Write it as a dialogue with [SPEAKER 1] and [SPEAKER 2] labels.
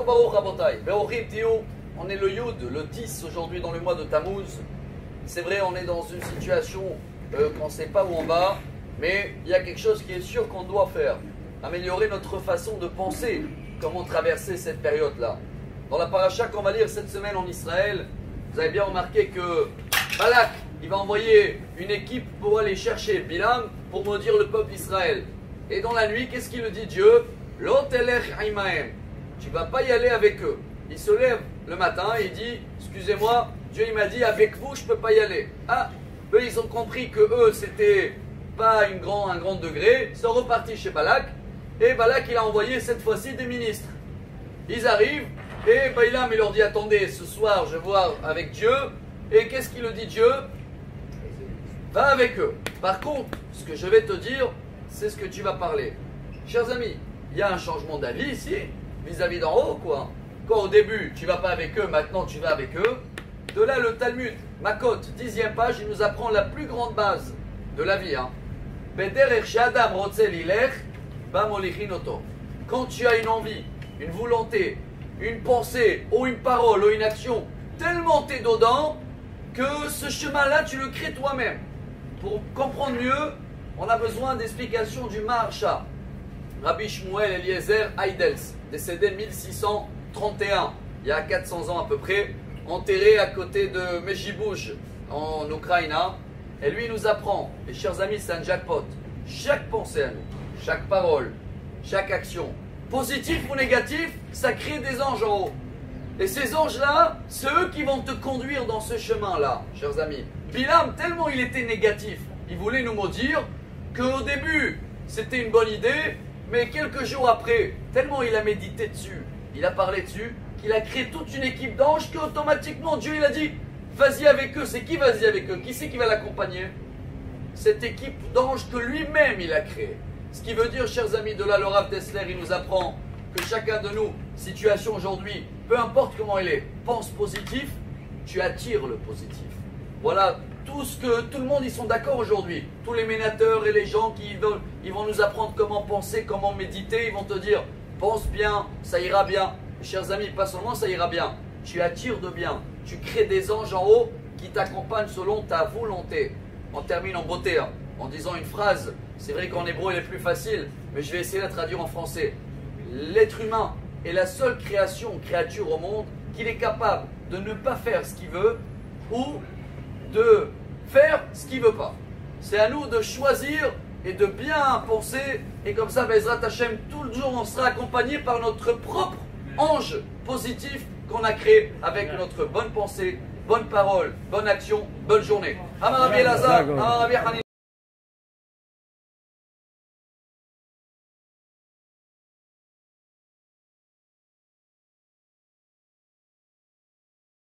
[SPEAKER 1] Chazak ou Baruch Rabotai. Be'ochim Tiou, on est le Yud, le 10 aujourd'hui dans le mois de Tammuz. C'est vrai, on est dans une situation qu'on ne sait pas où on va, mais il y a quelque chose qui est sûr qu'on doit faire. Améliorer notre façon de penser, comment traverser cette période-là. Dans la paracha qu'on va lire cette semaine en Israël, vous avez bien remarqué que Balak, il va envoyer une équipe pour aller chercher Bilam pour maudire le peuple d'Israël. Et dans la nuit, qu'est-ce qu'il lui dit Dieu? Lo telech imahem. Tu ne vas pas y aller avec eux. Il se lève le matin et il dit, excusez-moi, Dieu il m'a dit avec vous je ne peux pas y aller. Ah, eux ils ont compris que eux c'était pas un grand degré. Ils sont repartis chez Balak et Balak il a envoyé cette fois-ci des ministres. Ils arrivent et Balaam il leur dit attendez, ce soir je vais voir avec Dieu. Et qu'est-ce qu'il le dit Dieu? Va avec eux. Par contre, ce que je vais te dire, c'est ce que tu vas parler. Chers amis, il y a un changement d'avis ici, vis-à-vis d'en haut, quoi. Quand au début, tu ne vas pas avec eux, maintenant tu vas avec eux. De là, le Talmud, Makot, 10e page, il nous apprend la plus grande base de la vie. Quand tu as une envie, une volonté, une pensée, ou une parole, ou une action, tellement t'es dedans, que ce chemin-là, tu le crées toi-même. Pour comprendre mieux, on a besoin d'explications du Maharsha. Rabbi Shmuel Eliezer Heidels, décédé 1631, il y a 400 ans à peu près, enterré à côté de Mejibouj en Ukraine. Et lui nous apprend, et chers amis, c'est un jackpot. Chaque pensée à nous, chaque parole, chaque action, positif ou négatif, ça crée des anges en haut. Et ces anges-là, c'est eux qui vont te conduire dans ce chemin-là, chers amis. Bilam, tellement il était négatif, il voulait nous maudire, qu'au début, c'était une bonne idée, mais quelques jours après, tellement il a médité dessus, il a parlé dessus, qu'il a créé toute une équipe d'anges qu'automatiquement Dieu il a dit, vas-y avec eux. C'est qui vas-y avec eux? Qui c'est qui va l'accompagner? Cette équipe d'anges que lui-même il a créée. Ce qui veut dire, chers amis, de là, le Rav Dessler, il nous apprend que chacun de nous, situation aujourd'hui, peu importe comment elle est, pense positif, tu attires le positif. Voilà tout ce que tout le monde, ils sont d'accord aujourd'hui. Tous les ménateurs et les gens qui veulent, ils vont nous apprendre comment penser, comment méditer, ils vont te dire, pense bien, ça ira bien. Et chers amis, pas seulement ça ira bien, tu attires de bien, tu crées des anges en haut qui t'accompagnent selon ta volonté. On termine en beauté, en disant une phrase, c'est vrai qu'en hébreu elle est plus facile, mais je vais essayer de la traduire en français. L'être humain est la seule créature au monde qu'il est capable de ne pas faire ce qu'il veut ou de faire ce qu'il ne veut pas. C'est à nous de choisir et de bien penser, et comme ça, Bezrat Hashem, tout le jour on sera accompagné par notre propre ange positif qu'on a créé avec notre bonne pensée, bonne parole, bonne action, bonne journée. Amar Rabbi Elazar, Amar Rabbi Hanina.